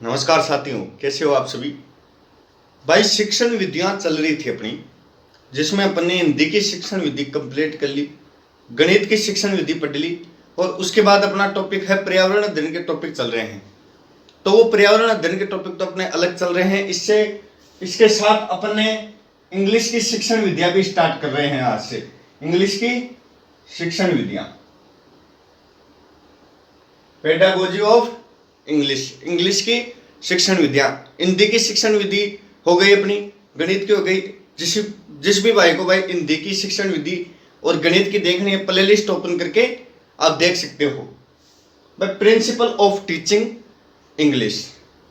नमस्कार साथियों, कैसे हो आप सभी। भाई शिक्षण विधियां चल रही थी अपनी, जिसमें अपन ने हिंदी की शिक्षण विधि कंप्लीट कर ली, गणित की शिक्षण विधि पढ़ ली और उसके बाद अपना टॉपिक है पर्यावरण अध्ययन के टॉपिक चल रहे हैं। तो वो पर्यावरण अध्ययन के टॉपिक तो अपने अलग चल रहे हैं। इससे इसके साथ अपन ने इंग्लिश की शिक्षण विधियां भी स्टार्ट कर रहे हैं। आज से इंग्लिश की शिक्षण विधियां, पेडागोजी ऑफ इंग्लिश की शिक्षण विधियां। हिंदी की शिक्षण विधि हो गई अपनी, गणित की हो गई। जिस भी भाई को भाई हिंदी की शिक्षण विधि और गणित की देखनी है, प्ले लिस्ट ओपन करके आप देख सकते हो। भाई प्रिंसिपल ऑफ टीचिंग इंग्लिश,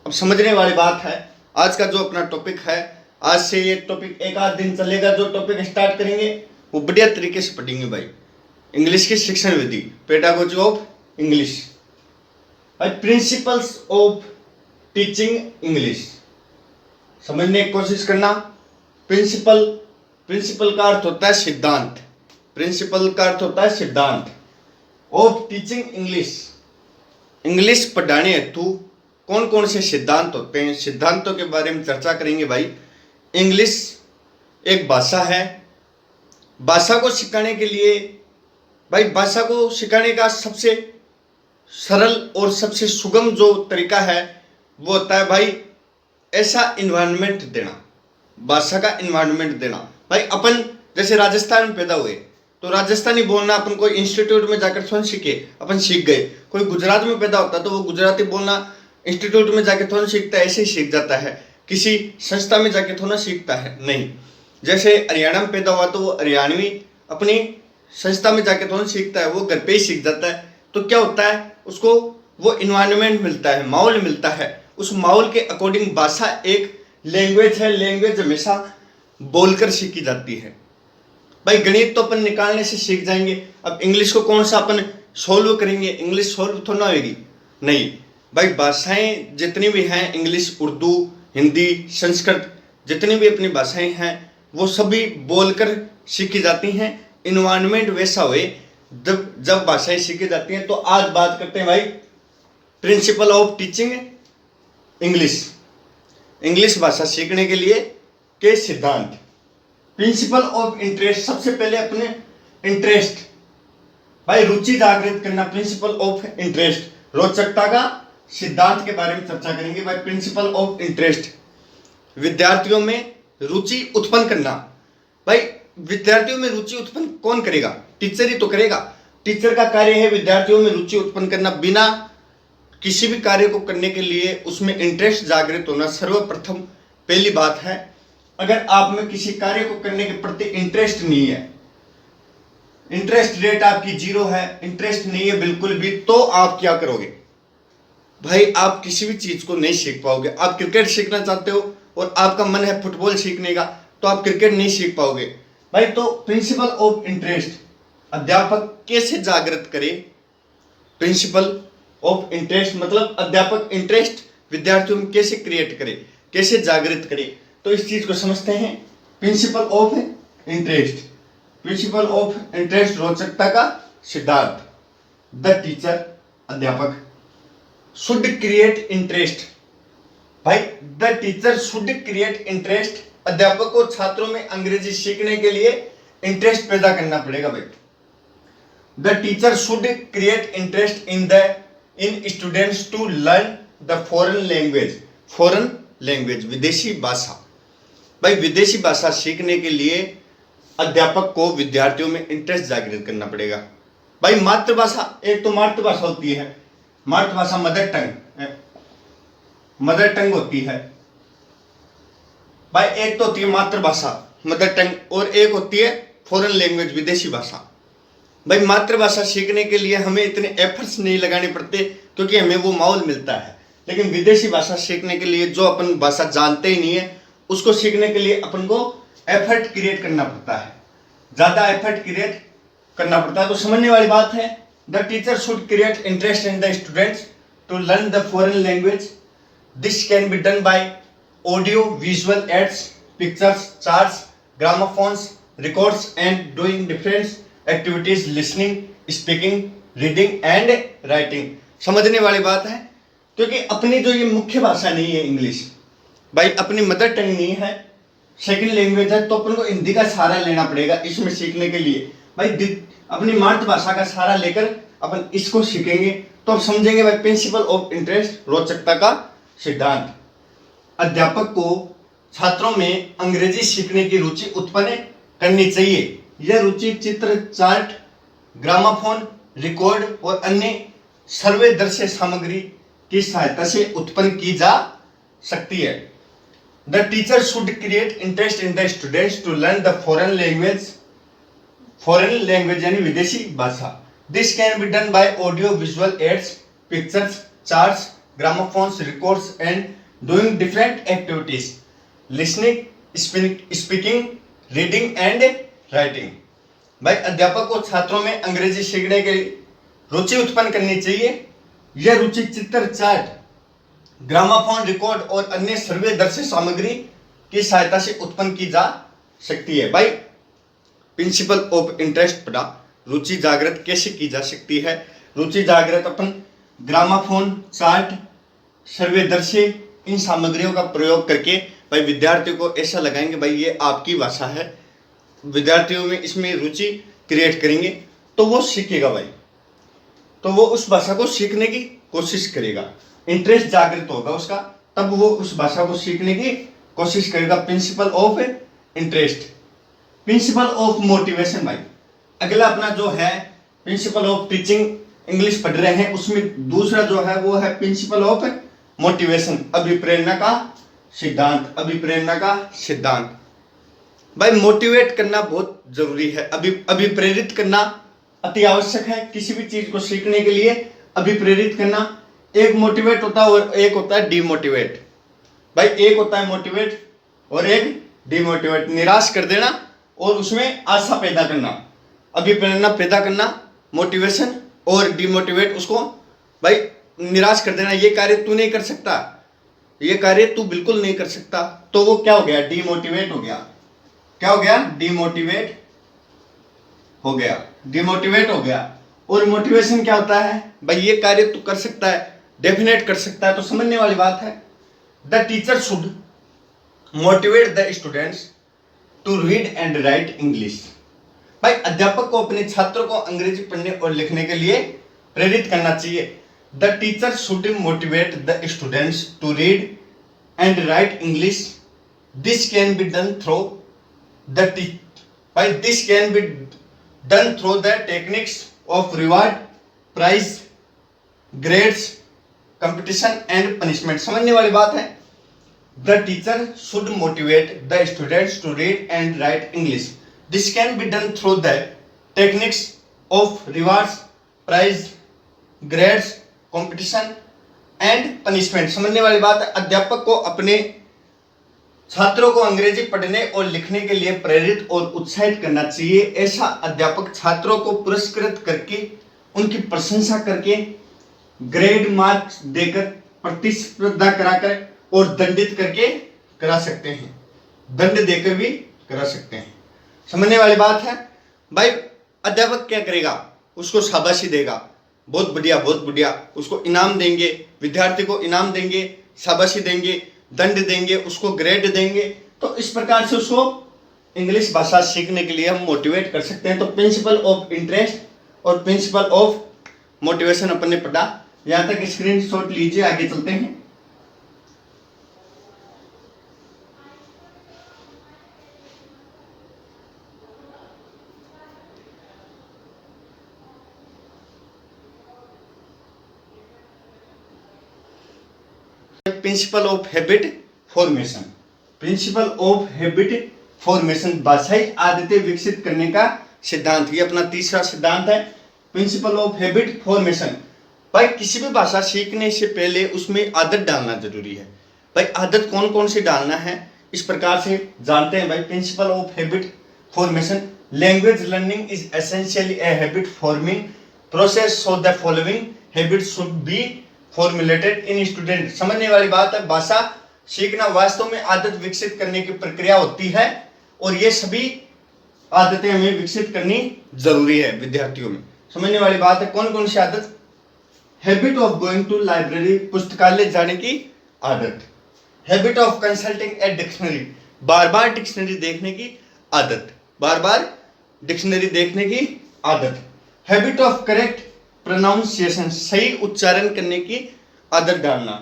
अब समझने वाली बात है। आज का जो अपना टॉपिक है, आज से ये टॉपिक एक आध दिन चलेगा। जो टॉपिक स्टार्ट करेंगे वो बढ़िया तरीके से पढ़ेंगे भाई। इंग्लिश की शिक्षण विधि, pedagogy of English, principles of teaching English समझने की कोशिश करना। प्रिंसिपल का अर्थ होता है सिद्धांत। प्रिंसिपल का अर्थ होता है सिद्धांत। ऑफ टीचिंग इंग्लिश पढ़ाने हेतु कौन कौन से सिद्धांत होते हैं, सिद्धांतों के बारे में चर्चा करेंगे भाई। इंग्लिश एक भाषा है। भाषा को सिखाने के लिए भाई, भाषा को सिखाने का सबसे सरल और सबसे सुगम जो तरीका है वो होता है भाई ऐसा इन्वायरमेंट देना, भाषा का इन्वायरमेंट देना। भाई अपन जैसे राजस्थान में पैदा हुए तो राजस्थानी बोलना अपन कोई इंस्टीट्यूट में जाकर थोड़ा सीखे, अपन सीख गए। कोई गुजरात में पैदा होता तो वो गुजराती बोलना इंस्टीट्यूट में जाके थोड़ा सीखता है, ऐसे ही सीख जाता है। किसी संस्था में जाके थोड़ा सीखता है नहीं। जैसे हरियाणा में पैदा हुआ तो वो हरियाणवी अपनी संस्था में जाके थोड़ा सीखता है, वो घर पे ही सीख जाता है। तो क्या होता है, उसको वो इन्वायरमेंट मिलता है, माहौल मिलता है। उस माहौल के अकॉर्डिंग भाषा एक लैंग्वेज है। लैंग्वेज हमेशा बोलकर सीखी जाती है। भाई गणित तो अपन निकालने से सीख जाएंगे, अब इंग्लिश को कौन सा अपन सोल्व करेंगे? इंग्लिश सोल्व थोड़ा ना होगी, नहीं भाई। भाषाएं जितनी भी हैं, इंग्लिश, उर्दू, हिंदी, संस्कृत, जितनी भी अपनी भाषाएं हैं वो सभी बोलकर सीखी जाती हैं। इन्वायरमेंट वैसा हुए जब भाषाएं सीखी जाती हैं। तो आज बात करते हैं भाई प्रिंसिपल ऑफ टीचिंग इंग्लिश भाषा सीखने के लिए के सिद्धांत। प्रिंसिपल ऑफ इंटरेस्ट, सबसे पहले अपने इंटरेस्ट भाई रुचि जागृत करना। प्रिंसिपल ऑफ इंटरेस्ट, रोचकता का सिद्धांत के बारे में चर्चा करेंगे भाई। प्रिंसिपल ऑफ इंटरेस्ट, विद्यार्थियों में रुचि उत्पन्न करना। भाई विद्यार्थियों में रुचि उत्पन्न कौन करेगा? टीचर ही तो करेगा। टीचर का कार्य है विद्यार्थियों में रुचि उत्पन्न करना। बिना किसी भी कार्य को करने के लिए उसमें इंटरेस्ट जागृत होना सर्वप्रथम पहली बात है। अगर आप में किसी कार्य को करने के प्रति इंटरेस्ट नहीं है, इंटरेस्ट रेट आपकी जीरो है, इंटरेस्ट नहीं है बिल्कुल भी, तो आप क्या करोगे भाई? आप किसी भी चीज को नहीं सीख पाओगे। आप क्रिकेट सीखना चाहते हो और आपका मन है फुटबॉल सीखने का, तो आप क्रिकेट नहीं सीख पाओगे भाई। तो प्रिंसिपल ऑफ इंटरेस्ट, अध्यापक कैसे जागृत करे? प्रिंसिपल ऑफ इंटरेस्ट मतलब अध्यापक इंटरेस्ट विद्यार्थियों में कैसे क्रिएट करे, कैसे जागृत करे। तो इस चीज को समझते हैं। Principle of interest, principle of interest रोचकता का सिद्धांत। द टीचर, अध्यापक, शुड क्रिएट इंटरेस्ट। भाई the teacher should create interest, अध्यापक को छात्रों में अंग्रेजी सीखने के लिए इंटरेस्ट पैदा करना पड़ेगा भाई। The teacher should create interest in students to learn the foreign language, विदेशी भाषा। भाई विदेशी भाषा सीखने के लिए अध्यापक को विद्यार्थियों में इंटरेस्ट जागृत करना पड़ेगा। भाई मातृभाषा, एक तो मातृभाषा होती है, मातृभाषा मदर टंग होती है भाई। एक तो होती है मातृभाषा मदर टंग, और एक होती है फॉरेन लैंग्वेज, विदेशी भाषा। भाई मातृभाषा सीखने के लिए हमें इतने एफर्ट्स नहीं लगाने पड़ते क्योंकि हमें वो माहौल मिलता है। लेकिन विदेशी भाषा सीखने के लिए जो अपन भाषा जानते ही नहीं है, उसको सीखने के लिए अपन को एफर्ट क्रिएट करना पड़ता है, ज्यादा एफर्ट क्रिएट करना पड़ता है। तो समझने वाली बात है। The teacher should create interest in the students to learn the foreign language. This can be done by audio visual aids, pictures, charts, gramophones, records and doing different activities, listening, speaking, reading and writing. समझने वाली बात है। क्योंकि अपनी जो ये मुख्य भाषा नहीं है इंग्लिश, भाई अपनी मदर टंग नहीं है, सेकंड लैंग्वेज है, तो अपन को हिंदी का सहारा लेना पड़ेगा इसमें सीखने के लिए। भाई अपनी मातृभाषा का सहारा लेकर अपन इसको सीखेंगे तो अब समझेंगे भाई प्रिंसिपल ऑफ इंटरेस्ट, रोचकता का सिद्धांत। अध्यापक को छात्रों में अंग्रेजी सीखने की रुचि उत्पन्न करनी चाहिए। यह रुचि चित्र, चार्ट, ग्रामाफोन, रिकॉर्ड और अन्य सर्वदर्शी सामग्री की सहायता से उत्पन्न की जा सकती है। The teacher should create interest in the students to learn the foreign language यानी विदेशी भाषा। This can be done by audio visual aids, pictures, charts, gramophones, records and doing different activities, listening, speaking, reading and writing. भाई अध्यापक को छात्रों में अंग्रेजी सीखने की रुचि उत्पन्न करनी चाहिए। यह रुचि चित्र, चार्ट, ग्रामाफोन, रिकॉर्ड और अन्य सर्वदर्शी सामग्री की सहायता से उत्पन्न की जा सकती है। भाई प्रिंसिपल ऑफ इंटरेस्ट पढ़ा, रुचि जागृत कैसे की जा सकती है। रुचि जागृत अपन ग्रामाफोन, चार्ट, सर्वदर्शी इन सामग्रियों का प्रयोग करके भाई विद्यार्थियों को ऐसा लगाएंगे भाई ये आपकी भाषा है, विद्यार्थियों में इसमें रुचि क्रिएट करेंगे तो वो सीखेगा भाई, तो वो उस भाषा को सीखने की कोशिश करेगा, इंटरेस्ट जागृत होगा उसका, तब वो उस भाषा को सीखने की कोशिश करेगा। Principal of interest. Principle of motivation. भाई अगला अपना जो है प्रिंसिपल ऑफ टीचिंग, इंग्लिश पढ़ रहे हैं उसमें दूसरा जो है वो है प्रिंसिपल ऑफ मोटिवेशन, अभिप्रेरणा का सिद्धांत। अभिप्रेरणा का सिद्धांत। भाई मोटिवेट करना बहुत जरूरी है, अभिप्रेरित करना अति आवश्यक है किसी भी चीज को सीखने के लिए। अभिप्रेरित करना, एक मोटिवेट होता है और एक होता है डिमोटिवेट। भाई एक होता है मोटिवेट और एक डिमोटिवेट, निराश कर देना और उसमें आशा पैदा करना। अभिप्रेरणा पैदा करना मोटिवेशन, और डिमोटिवेट उसको भाई निराश कर देना, ये कार्य तू नहीं कर सकता, ये कार्य तू बिल्कुल नहीं कर सकता, तो वो क्या हो गया, डिमोटिवेट हो गया। क्या हो गया, डिमोटिवेट हो गया, डिमोटिवेट हो गया। और मोटिवेशन क्या होता है, भाई ये कार्य तू कर सकता है, डेफिनेट कर सकता है, तो समझने वाली बात है। The teacher should motivate the students to read and write English. भाई अध्यापक को अपने छात्रों को अंग्रेजी पढ़ने और लिखने के लिए प्रेरित करना चाहिए। The teacher should motivate the students to read and write English. This can be done through the this can be done through the techniques of reward, prize, grades, competition and punishment। समझने वाली बात है। The teacher should motivate the students to read and write English. This can be done through the techniques of rewards, prize, grades, competition and punishment। समझने वाली बात है। अध्यापक को अपने छात्रों को अंग्रेजी पढ़ने और लिखने के लिए प्रेरित और उत्साहित करना चाहिए। ऐसा अध्यापक छात्रों को पुरस्कृत करके, उनकी प्रशंसा करके, ग्रेड मार्क्स देकर, प्रतिस्पर्धा कराकर और दंडित करके करा सकते हैं, दंड देकर भी करा सकते हैं। समझने वाली बात है। भाई अध्यापक क्या करेगा, उसको शाबाशी देगा, बहुत बढ़िया बहुत बढ़िया, उसको इनाम देंगे, विद्यार्थी को इनाम देंगे, शाबाशी देंगे, दंड देंगे, उसको ग्रेड देंगे। तो इस प्रकार से उसको इंग्लिश भाषा सीखने के लिए हम मोटिवेट कर सकते हैं। तो प्रिंसिपल ऑफ इंटरेस्ट और प्रिंसिपल ऑफ मोटिवेशन अपन ने पढ़ा। यहां तक स्क्रीनशॉट लीजिए, आगे चलते हैं। Principle of habit formation. Principle of habit formation, भाषाई आदतें विकसित करने का सिद्धांत। ये अपना तीसरा सिद्धांत है, प्रिंसिपल ऑफ हैबिट फॉर्मेशन। भाई किसी भी भाषा सीखने से पहले उसमें आदत डालना जरूरी है। भाई आदत कौन कौन सी डालना है इस प्रकार से जानते हैं। भाई principle of habit formation, language learning is essentially a habit forming process, so the following habit should be formulated in student. समझने वाली बात है, भाषा सीखना वास्तव में आदत विकसित करने की प्रक्रिया होती है और ये सभी आदतें हमें विकसित करनी जरूरी है विद्यार्थियों में। समझने वाली बात है। कौन कौन सी आदत, habit of going to library, पुस्तकालय जाने की आदत। Habit of consulting a dictionary, बार बार डिक्शनरी देखने की आदत, बार बार डिक्शनरी देखने की आदत। हैबिट ऑफ करेक्ट प्रोनाउंसिएशन, सही उच्चारण करने की आदत डालना।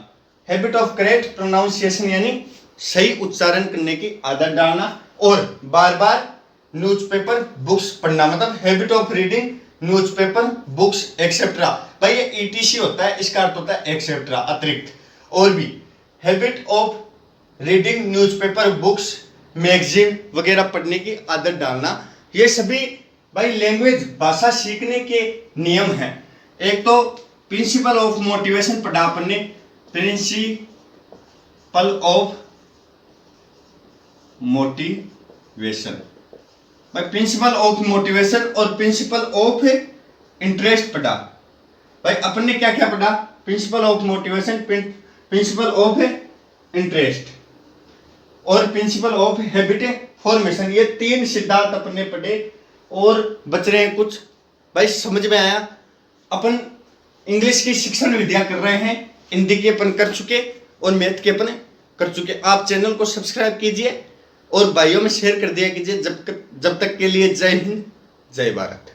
हैबिट ऑफ करेक्ट प्रोनाउंसिएशन यानी सही उच्चारण करने की आदत डालना। और बार बार न्यूज़पेपर बुक्स पढ़ना, मतलब habit of reading newspaper books etcetera. भाई ये ईटीसी होता है, इसका अर्थ होता है एक्सेट्रा, अतिरिक्त। और भी habit of reading newspaper books magazine वगैरह पढ़ने की आदत डालना। ये सभी भाई लैंग्वेज भाषा सीखने के नियम हैं। एक तो प्रिंसिपल ऑफ मोटिवेशन पढ़ा अपन ने, प्रिंसिपल ऑफ मोटिवेशन, भाई प्रिंसिपल ऑफ मोटिवेशन और प्रिंसिपल ऑफ इंटरेस्ट पढ़ा। भाई अपन ने क्या क्या पढ़ा, principle of motivation, principal of interest और प्रिंसिपल ऑफ हैबिट फॉर्मेशन। ये 3 सिद्धांत अपन ने पढ़े और बच रहे हैं कुछ। भाई समझ में आया? अपन इंग्लिश की शिक्षण विधियां कर रहे हैं, हिंदी के अपन कर चुके और मैथ के अपन कर चुके। आप चैनल को सब्सक्राइब कीजिए और भाइयों में शेयर कर दिया कीजिए। जब तक के लिए जय हिंद, जय भारत।